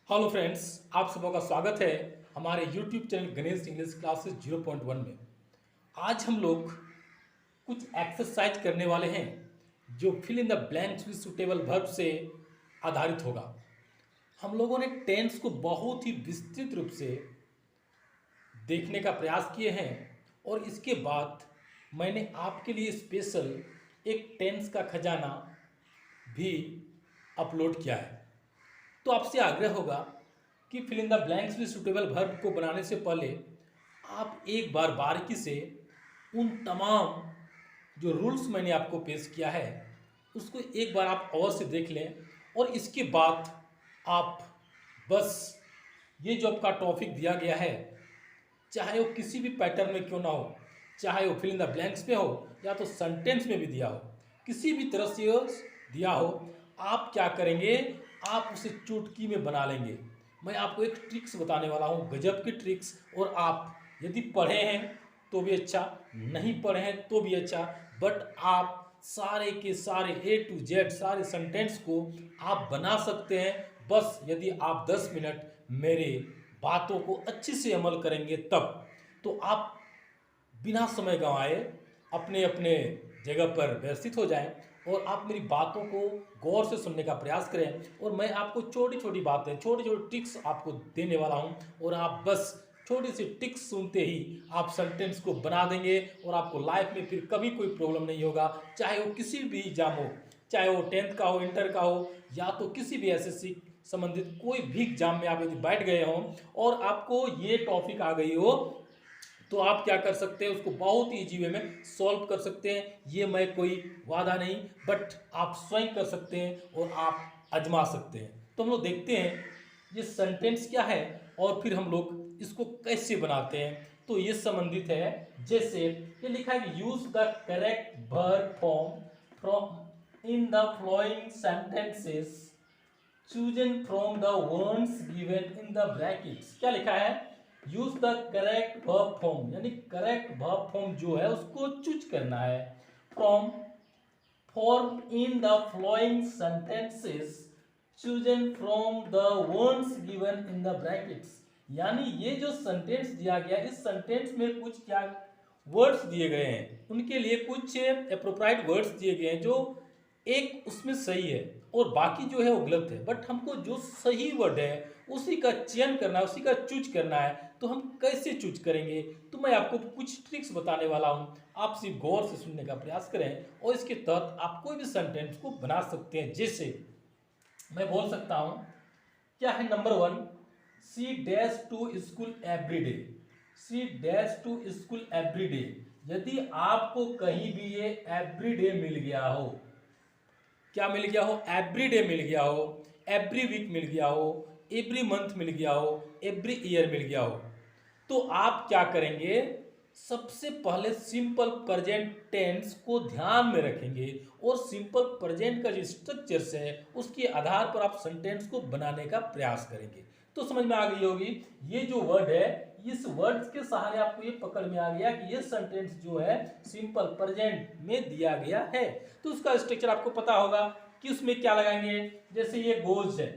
Hello friends, आप सबों का स्वागत है हमारे YouTube channel Ganesh English classes 0.1 में। आज हम लोग कुछ एक्सरसाइज करने वाले हैं जो fill in the blanks with suitable verb से आधारित होगा। हम लोगों ने टेंस को बहुत ही विस्तृत रूप से देखने का प्रयास किए हैं और इसके बाद मैंने आपके लिए स्पेशल एक टेंस का खजाना भी अपलोड किया है। तो आपसे आग्रह होगा कि fill in the blanks with suitable verb को बनाने से पहले आप एक बार बारीकी से उन तमाम जो रूल्स मैंने आपको पेश किया है उसको एक बार आप अवश्य देख लें और इसके बाद आप बस ये जो आपका टॉपिक दिया गया है, चाहे वो किसी भी पैटर्न में क्यों ना हो, चाहे वो फिल इन द ब्लैंक्स में हो या तो सेंटेंस में भी दिया हो, किसी भी तरह से दिया हो, आप क्या करेंगे, आप उसे चुटकी में बना लेंगे। मैं आपको एक ट्रिक्स बताने वाला हूँ, गजब की ट्रिक्स। और आप यदि पढ़े हैं तो भी अच्छा, नहीं पढ़े हैं तो भी अच्छा, बट आप सारे के सारे A to Z सारे सेंटेंस को आप बना सकते हैं, बस यदि आप 10 मिनट मेरे बातों को अच्छे से अमल करेंगे तब। तो आप बिना समय गंवाए अपने अपने जगह पर व्यवस्थित हो जाएं और आप मेरी बातों को गौर से सुनने का प्रयास करें और मैं आपको छोटी छोटी बातें, छोटी छोटी ट्रिक्स आपको देने वाला हूं और आप बस छोटी सी टिक्स सुनते ही आप सेंटेंस को बना देंगे और आपको लाइफ में फिर कभी कोई प्रॉब्लम नहीं होगा। चाहे वो किसी भी एग्जाम हो, चाहे वो 10th का हो, इंटर का हो, या तो किसी भी एसएससी संबंधित कोई भी एग्जाम में आप यदि बैठ गए हों और आपको ये टॉपिक आ गई हो तो आप क्या कर सकते हैं, उसको बहुत ही ईजी वे में सॉल्व कर सकते हैं। ये मैं कोई वादा नहीं, बट आप स्वयं कर सकते हैं और आप आजमा सकते हैं। तो हम लोग देखते हैं ये सेंटेंस क्या है और फिर हम लोग इसको कैसे बनाते हैं। तो ये संबंधित है, जैसे ये लिखा है कि use the correct verb form from in the flowing sentences chosen from the ones given in the brackets। क्या लिखा है, use the correct verb form, यानी करेक्ट वर्ब फॉर्म जो है उसको चूज करना है। From form in the flowing sentences chosen from the ones given in the brackets। यानी ये जो सेंटेंस दिया गया, इस सेंटेंस में कुछ क्या वर्ड्स दिए गए हैं, उनके लिए कुछ एप्रोप्राइट वर्ड्स दिए गए हैं जो एक उसमें सही है और बाकी जो है वो गलत है, बट हमको जो सही वर्ड है उसी का चयन करना है, उसी का चूज करना है। तो हम कैसे चूज करेंगे, तो मैं आपको कुछ ट्रिक्स बताने वाला हूँ, आप सिर्फ गौर से सुनने का प्रयास करें और इसके तहत आप कोई भी सेंटेंस को बना सकते हैं। जैसे मैं बोल सकता हूँ, क्या है, number 1, C dash to school every day. C dash to school every day, यदि आपको कहीं भी ये एवरी डे मिल गया हो, क्या मिल गया हो, एवरी डे मिल गया हो, एवरी वीक मिल गया हो, एवरी मंथ मिल गया हो, एवरी ईयर मिल गया हो, तो आप क्या करेंगे, सबसे पहले सिंपल प्रेजेंट टेंस को ध्यान में रखेंगे और सिंपल प्रेजेंट का जो स्ट्रक्चर्स है उसके आधार पर आप सेंटेंस को बनाने का प्रयास करेंगे। तो समझ में आ गई होगी, ये जो वर्ड है, इस वर्ड के सहारे आपको ये पकड़ में आ गया कि ये सेंटेंस जो है सिंपल प्रेजेंट में दिया गया है। तो उसका स्ट्रक्चर आपको पता होगा कि उसमें क्या लगाएंगे। जैसे ये गोज है,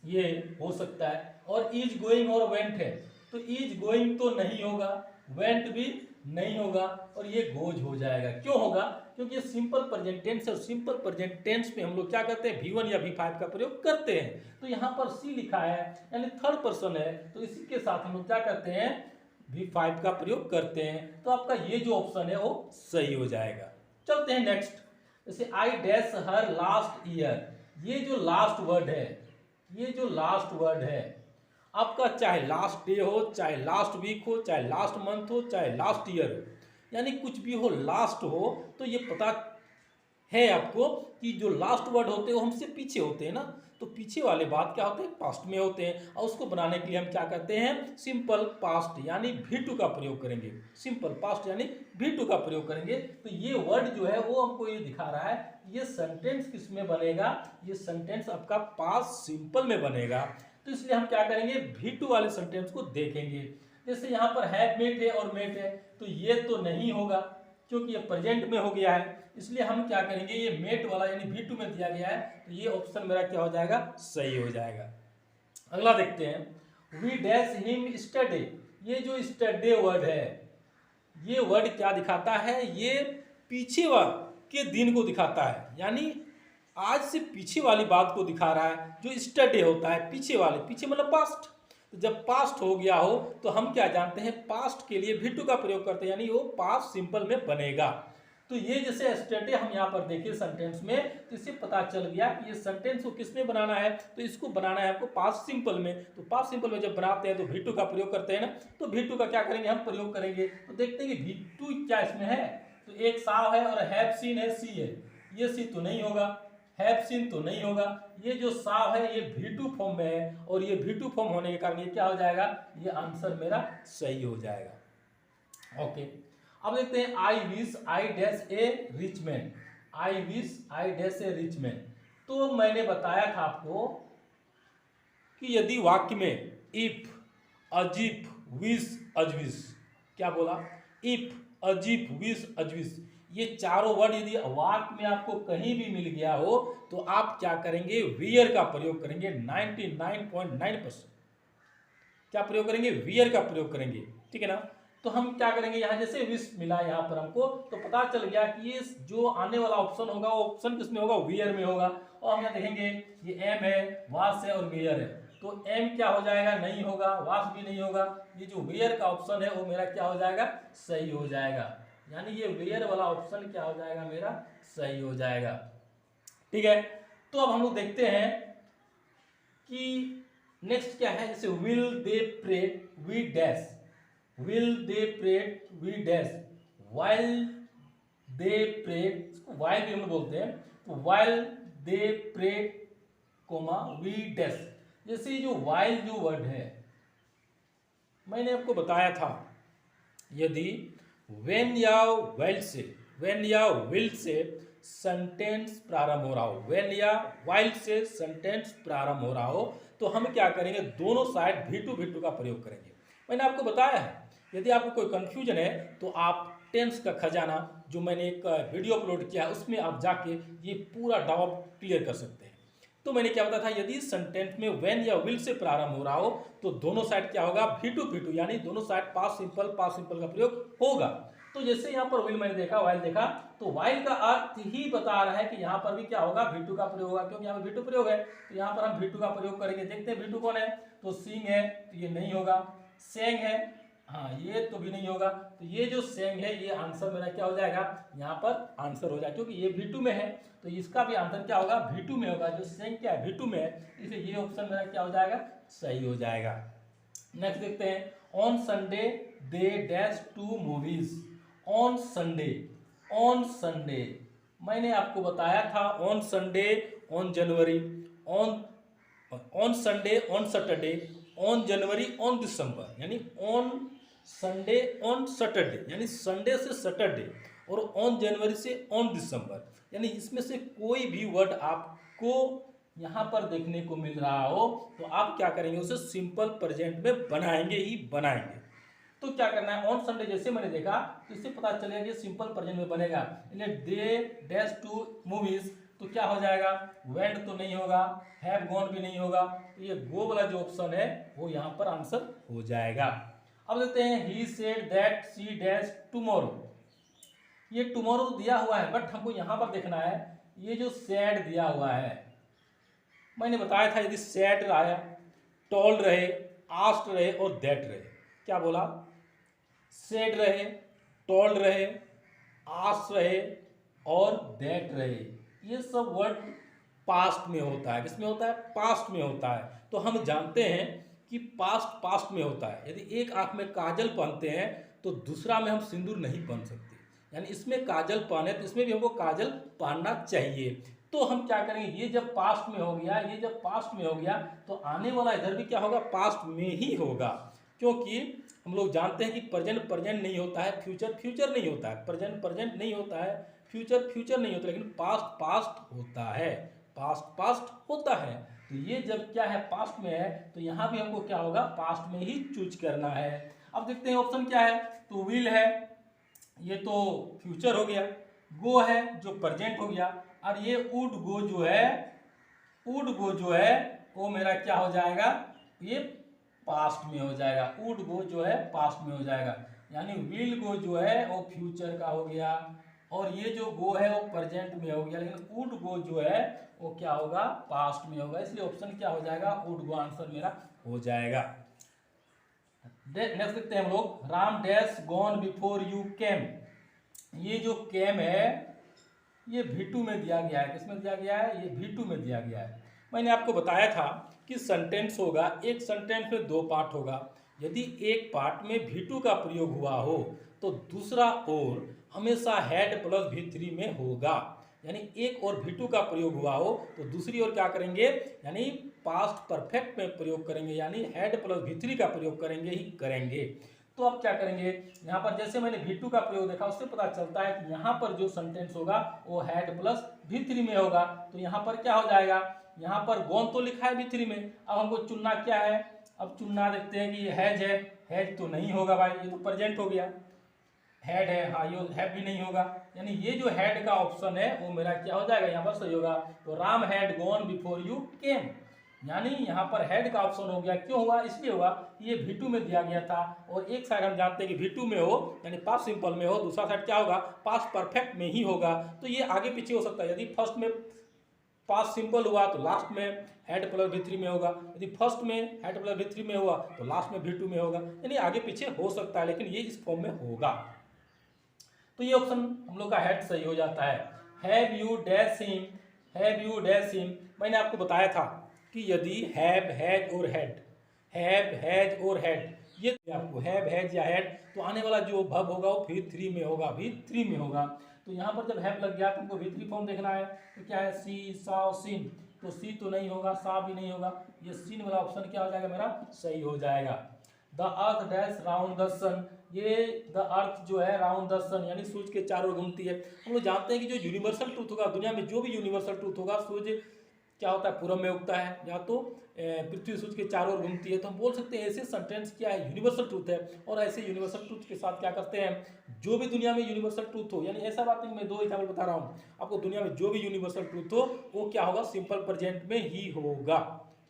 ये हो सकता है, और इज गोइंग और वेंट है, तो इज गोइंग तो नहीं होगा, वेंट भी नहीं होगा और ये गोज हो जाएगा। क्यों होगा, क्योंकि ये सिंपल प्रेजेंट टेंस है और सिंपल प्रेजेंट टेंस में हम लोग क्या करते हैं, V1 या V5 का प्रयोग करते हैं। तो यहाँ पर सी लिखा है यानी थर्ड पर्सन है, तो इसी के साथ हम लोग क्या करते हैं, V5 का प्रयोग करते हैं। तो आपका ये जो ऑप्शन है वो सही हो जाएगा। चलते हैं नेक्स्ट, जैसे I dash her last year. ये जो लास्ट वर्ड है, ये जो लास्ट वर्ड है आपका, चाहे लास्ट डे हो, चाहे लास्ट वीक हो, चाहे लास्ट मंथ हो, चाहे लास्ट ईयर हो, यानी कुछ भी हो, लास्ट हो, तो ये पता है आपको कि जो लास्ट वर्ड होते हैं वो हमसे पीछे होते हैं ना, तो पीछे वाले बात क्या होते हैं, पास्ट में होते हैं। और उसको बनाने के लिए हम क्या करते हैं, सिंपल पास्ट यानी V2 का प्रयोग करेंगे। सिंपल पास्ट यानी V2 का प्रयोग करेंगे। तो ये वर्ड जो है वो हमको ये दिखा रहा है, ये सेंटेंस किस में बनेगा, ये सेंटेंस आपका पास्ट सिंपल में बनेगा। तो इसलिए हम क्या करेंगे, V2 वाले सेंटेंस को देखेंगे। जैसे यहाँ पर हैव मेट है और मेट है, तो ये तो नहीं होगा क्योंकि ये प्रेजेंट में हो गया है, इसलिए हम क्या करेंगे, ये मेट वाला यानी V2 में दिया गया है, तो ये ऑप्शन मेरा क्या हो जाएगा, सही हो जाएगा। अगला देखते हैं, वी डैश हिम स्टडे। ये जो स्टडे वर्ड है, ये वर्ड क्या दिखाता है? ये पीछे के दिन को दिखाता है, यानी आज से पीछे वाली बात को दिखा रहा है। जो स्टडे होता है पीछे वाले, पीछे मतलब पास्ट। तो जब पास्ट हो गया हो तो हम क्या जानते हैं, पास्ट के लिए भी टू का प्रयोग करते हैं, यानी वो पास्ट सिंपल में बनेगा। तो ये जैसे स्टडे हम यहाँ पर देखें सेंटेंस में, तो इससे पता चल गया कि ये सेंटेंस को किस में बनाना है। तो इसको बनाना है आपको पास्ट सिंपल में। तो पास्ट सिंपल में जब बनाते हैं तो भी टू का प्रयोग करते हैं ना। तो भी टू का क्या करेंगे, हम प्रयोग करेंगे। तो देखते हैं कि भी टू क्या इसमें है। तो एक साव है और हैव सीन है, सी है। ये सी तो नहीं होगा, हैव सीन तो नहीं होगा। ये जो साव है ये भी टू फॉर्म में है, और ये भी टू फॉर्म होने के कारण ये क्या हो जाएगा, ये आंसर मेरा सही हो जाएगा। ओके, अब देखते हैं, I wish I dash A rich man. I wish I dash A rich man. तो मैंने बताया था आपको कि यदि वाक्य में इफ, अजीब, विश, अजविश, क्या बोला, इफ, अजीब, विश, अजविश, ये चारों वर्ड यदि वाक्य में आपको कहीं भी मिल गया हो तो आप क्या करेंगे, वियर का प्रयोग करेंगे। 99.9% क्या प्रयोग करेंगे, वियर का प्रयोग करेंगे। ठीक है ना। तो हम क्या करेंगे, यहाँ जैसे विश मिला यहाँ पर हमको, तो पता चल गया कि ये जो आने वाला ऑप्शन होगा वो ऑप्शन किसमें होगा, वियर में होगा। और हम यहाँ देखेंगे ये एम है, वास है और वियर है। तो एम क्या हो जाएगा, नहीं होगा, वास भी नहीं होगा। ये जो वियर का ऑप्शन है वो मेरा क्या हो जाएगा, सही हो जाएगा। यानी ये वियर वाला ऑप्शन क्या हो जाएगा, मेरा सही हो जाएगा। ठीक है। तो अब हम लोग देखते हैं कि नेक्स्ट क्या है। जैसे will they pray V dash, will they pray V dash, while they pray, इसको वाइल भी हम लोग बोलते हैं। तो while they pray comma V dash. जैसे ये जो वाइल जो वर्ड है, मैंने आपको बताया था, यदि वेन या वेल से, वेन या विल से सेंटेंस प्रारंभ हो रहा हो, वेन या वाइल से सेंटेंस प्रारंभ हो रहा हो, तो हम क्या करेंगे, दोनों साइड भी टू का प्रयोग करेंगे। मैंने आपको बताया है, यदि आपको कोई कंफ्यूजन है तो आप टेंस का खजाना जो मैंने एक वीडियो अपलोड किया है उसमें आप जाके ये पूरा डाउट क्लियर कर सकते हैं। तो मैंने क्या बताया था, यदि सेंटेंस में वेन या विल से प्रारंभ हो रहा हो तो दोनों साइड क्या होगा, भी टू, यानी दोनों साइड पास्ट सिंपल का प्रयोग होगा। तो जैसे यहाँ पर विल मैंने देखा, वाइल देखा, तो वाइल का अर्थ ही बता रहा है कि यहाँ पर भी क्या होगा, भी टू का प्रयोग होगा, क्योंकि यहाँ पर भी टू प्रयोग है। तो यहाँ पर हम भी टू का प्रयोग करेंगे। देखते हैं भी टू कौन है, तो सिंग है, तो ये नहीं होगा। सेंग है, हाँ ये तो भी नहीं होगा। तो ये जो सेंग है ये आंसर मेरा क्या हो जाएगा, यहाँ पर आंसर हो जाएगा, क्योंकि ये भी टू में है तो इसका भी आंसर क्या होगा, भी टू में होगा। जो सेंग क्या है, भी टू में है, इसलिए ये ऑप्शन मेरा क्या हो जाएगा, सही हो जाएगा। नेक्स्ट देखते हैं, on Sunday they dash to movies. On Sunday, on Sunday मैंने आपको बताया था, on Sunday, on January, on Sunday, on Saturday, on January, on December, यानी ऑन संडे, ऑन सैटरडे, यानी संडे से सैटरडे, और ऑन जनवरी से ऑन दिसंबर, यानी इसमें से कोई भी वर्ड आपको यहाँ पर देखने को मिल रहा हो तो आप क्या करेंगे, उसे सिंपल प्रेजेंट में बनाएंगे ही बनाएंगे। तो क्या करना है, ऑन संडे जैसे मैंने देखा तो इससे पता चलेगा कि सिंपल प्रेजेंट में बनेगा। दे डैश टू मूवीज, तो क्या हो जाएगा, वेंट तो नहीं होगा, हैव गॉन भी नहीं होगा, तो ये गो वाला जो ऑप्शन है वो यहाँ पर आंसर हो जाएगा। अब देखते हैं, he said that she dash tomorrow. ये टुमारो दिया हुआ है बट हमको यहाँ पर देखना है ये जो सैड दिया हुआ है। मैंने बताया था यदि सैड आया, टोल्ड रहे, आस्क्ड रहे और दैट रहे, क्या बोला, सैड रहे, टोल्ड रहे, आस्क्ड रहे और दैट रहे, ये सब वर्ड पास्ट में होता है। किसमें होता है, पास्ट में होता है। तो हम जानते हैं कि पास्ट में होता है। यदि एक आंख में काजल पहनते हैं तो दूसरा में हम सिंदूर नहीं पहन सकते, यानी इसमें काजल पहने तो इसमें भी हमको काजल पहनना चाहिए। तो हम क्या करेंगे, ये जब पास्ट में हो गया, ये जब पास्ट में हो गया तो आने वाला इधर भी क्या होगा, पास्ट में ही होगा, क्योंकि हम लोग जानते हैं कि प्रेजेंट नहीं होता है, फ्यूचर नहीं होता है, प्रेजेंट नहीं होता है, फ्यूचर नहीं होता, लेकिन पास्ट होता है, पास्ट होता है। तो ये जब क्या है, पास्ट में है, तो यहाँ भी हमको क्या होगा, पास्ट में ही चूज करना है। अब देखते हैं ऑप्शन क्या है, तो विल है, ये तो फ्यूचर हो गया, गो है जो प्रेजेंट हो गया, और ये वुड गो जो है वो मेरा क्या हो जाएगा, ये पास्ट में हो जाएगा, वुड गो जो है पास्ट में हो जाएगा, यानी विल गो जो है वो फ्यूचर का हो गया, और ये जो गो है वो प्रेजेंट में हो गया, लेकिन वुड गो जो है वो क्या होगा, पास्ट में होगा, इसलिए ऑप्शन क्या हो जाएगा, वुड गो आंसर मेरा हो जाएगा। नेक्स्ट देखते हैं हम लोग, Ram dash gone before you came. ये जो केम है ये V2 में दिया गया है, किसमें दिया गया है, ये V2 में दिया गया है। मैंने आपको बताया था कि सेंटेंस होगा, एक सेंटेंस में दो पार्ट होगा, यदि एक पार्ट में V2 का प्रयोग हुआ हो तो दूसरा ओर हमेशा हेड प्लस V3 में होगा, यानी एक और V2 का प्रयोग हुआ हो तो दूसरी ओर क्या करेंगे, यानी पास्ट परफेक्ट में प्रयोग करेंगे, यानी हेड प्लस V3 का प्रयोग करेंगे ही करेंगे। तो अब क्या करेंगे, यहाँ पर जैसे मैंने V2 का प्रयोग देखा उससे पता चलता है कि यहाँ पर जो सेंटेंस होगा वो हेड प्लस V3 में होगा, तो यहाँ पर क्या हो जाएगा, यहाँ पर गॉन तो लिखा है V3 में, अब हमको चुनना क्या है, अब चुनना देखते हैं कि ये हैज है, हैज तो नहीं होगा भाई, ये तो प्रेजेंट हो गया, हेड है, हाँ ये हैव भी नहीं होगा, यानी ये जो हेड का ऑप्शन है वो मेरा क्या हो जाएगा, यहाँ पर सही होगा। तो Ram had gone before you came, यानी यहाँ पर हेड का ऑप्शन हो गया, क्यों हुआ, इसलिए हुआ ये V2 में दिया गया था, और एक साइड हम जानते हैं कि V2 में हो यानी पास्ट सिंपल में हो, दूसरा साइड क्या होगा, पास्ट परफेक्ट में ही होगा, तो ये आगे पीछे हो सकता है, यदि फर्स्ट में पास्ट सिंपल हुआ तो लास्ट में हेड प्लस V3 में होगा, यदि फर्स्ट में हेड प्लस V3 में हुआ तो लास्ट में V2 में होगा, यानी आगे पीछे हो सकता है, लेकिन ये इस फॉर्म में होगा, तो ये ऑप्शन हम लोग का हेड सही हो जाता है। Have you dash him, have you dash him, मैंने आपको बताया था कि यदि हैव, हैज और हेड, हैव, हैज और हेड, ये आपको हैव, हैज या हेड, तो आने वाला जो वर्ब होगा वो V3 में होगा, V3 में होगा, तो यहाँ पर जब हैव लग गया तो हमको V3 फॉर्म देखना है, तो क्या है, सी, सा, सीन, तो सी तो नहीं होगा, सा भी नहीं होगा, ये सीन वाला ऑप्शन क्या हो जाएगा, मेरा सही हो जाएगा। The earth dash round the sun, ये द अर्थ जो है राउंड द सन यानी सूर्य के चारों ओर घूमती है। हम लोग जानते हैं कि जो यूनिवर्सल ट्रूथ होगा दुनिया में, जो भी यूनिवर्सल ट्रूथ होगा, सूर्य क्या होता है, पूरब में उगता है, या तो पृथ्वी सूर्य के चारों ओर घूमती है, तो हम बोल सकते हैं ऐसे सेंटेंस क्या है, यूनिवर्सल ट्रूथ है, और ऐसे यूनिवर्सल ट्रूथ के साथ क्या करते हैं, जो भी दुनिया में यूनिवर्सल ट्रूथ हो, यानी ऐसा बात नहीं, मैं दो एग्जाम्पल बता रहा हूँ आपको, दुनिया में जो भी यूनिवर्सल ट्रूथ हो वो क्या होगा, सिंपल प्रेजेंट में ही होगा।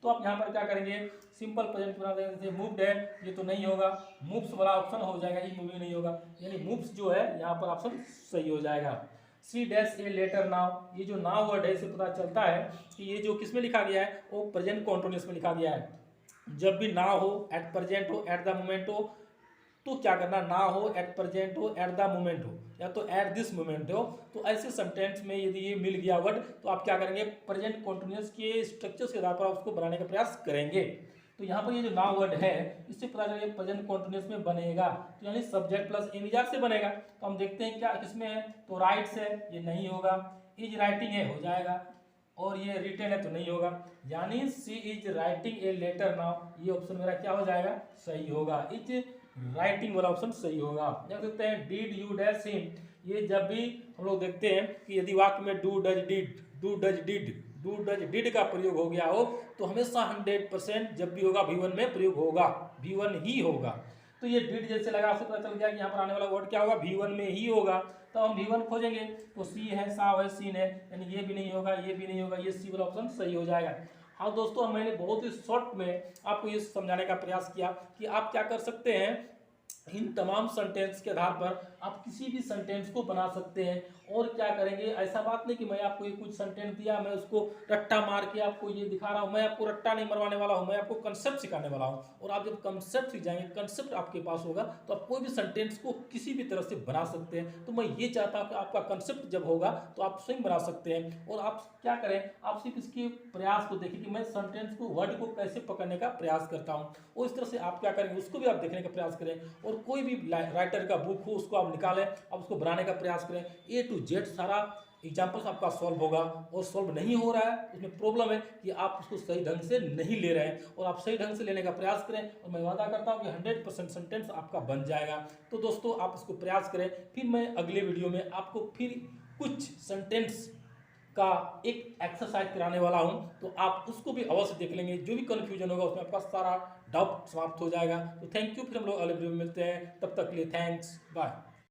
तो आप यहाँ पर क्या करेंगे, सिंपल प्रेजेंट बना देंगे, जैसे मूव्ड है, ये तो नहीं होगा, मूव्स वाला ऑप्शन हो जाएगा, ये मूवी नहीं होगा, यानी मूव्स जो है यहाँ पर ऑप्शन सही हो जाएगा। C dash A letter now, ये जो नाउ वर्ड है इससे पता चलता है कि ये जो किस में लिखा गया है वो प्रेजेंट कॉन्टिन्यूअस में लिखा गया है, जब भी ना हो, एट प्रेजेंट हो, एट द मोमेंट हो, तो क्या करना, ना हो, एट प्रेजेंट हो, एट द मोमेंट हो, या तो एट दिस मोमेंट हो, तो ऐसे सेंटेंस में यदि ये मिल गया वर्ड तो आप क्या करेंगे, प्रेजेंट कॉन्टिन्यूअस के स्ट्रक्चर्स के आधार पर आप उसको बनाने का प्रयास करेंगे। तो यहाँ पर ये जो नाउ वर्ड है इससे पता चलेगा प्रेजेंट कॉन्टिन्यूअस में बनेगा, तो यानी सब्जेक्ट प्लस एमिजार से बनेगा, तो हम देखते हैं क्या किसमें है, तो राइट्स है, ये नहीं होगा, इज राइटिंग है, हो जाएगा, और ये रिटन है तो नहीं होगा, यानी she is writing a letter now, ये ऑप्शन मेरा क्या हो जाएगा, सही होगा, इज राइटिंग वाला ऑप्शन सही होगा। देख सकते हैं डिड यू डैश हिम, ये जब भी हम लोग देखते हैं कि यदि वाक्य में do does did, do does did, do does did का प्रयोग हो गया हो तो हमेशा 100% जब भी होगा V1 में प्रयोग होगा, V1 ही होगा, तो ये डिड जैसे लगा उससे पता चल गया कि यहाँ पर आने वाला वर्ड क्या होगा, V1 में ही होगा, तो हम V1 खोजेंगे, तो सी है, सा है, सीन है, यानी ये भी नहीं होगा, ये भी नहीं होगा, ये सी वाला ऑप्शन सही हो जाएगा। हाँ दोस्तों, मैंने बहुत ही शॉर्ट में आपको ये समझाने का प्रयास किया कि आप क्या कर सकते हैं, इन तमाम सेंटेंस के आधार पर आप किसी भी सेंटेंस को बना सकते हैं, और क्या करेंगे, ऐसा बात नहीं कि मैं आपको ये कुछ सेंटेंस दिया मैं उसको रट्टा मार के आपको ये दिखा रहा हूँ, मैं आपको रट्टा नहीं मरवाने वाला हूँ, मैं आपको कंसेप्ट सिखाने वाला हूँ, और आप जब कंसेप्ट सीख जाएंगे, कंसेप्ट आपके पास होगा तो आप कोई भी सेंटेंस को किसी भी तरह से बना सकते हैं। तो मैं ये चाहता हूँ कि आपका कंसेप्ट जब होगा तो आप स्वयं बना सकते हैं, और आप क्या करें, आप सिर्फ इसके प्रयास को देखें कि मैं सेंटेंस को, वर्ड को कैसे पकड़ने का प्रयास करता हूँ, और इस तरह से आप क्या करेंगे उसको भी आप देखने का प्रयास करें, और कोई भी राइटर का बुक हो उसको आप निकालें, आप उसको बनाने का प्रयास करें, A to Z सारा एग्जाम्पल्स आपका सॉल्व होगा, और सॉल्व नहीं हो रहा है उसमें प्रॉब्लम है कि आप उसको सही ढंग से नहीं ले रहे हैं, और आप सही ढंग से लेने का प्रयास करें, और मैं वादा करता हूं कि 100% सेंटेंस आपका बन जाएगा। तो दोस्तों आप इसको प्रयास करें, फिर मैं अगले वीडियो में आपको फिर कुछ सेंटेंस का एक एक्सरसाइज कराने वाला हूं, तो आप उसको भी अवश्य देख लेंगे, जो भी कन्फ्यूजन होगा उसमें आपका सारा डाउट समाप्त हो जाएगा। तो थैंक यू, फिर हम लोग अगले वीडियो में मिलते हैं, तब तक के लिए थैंक्स, बाय।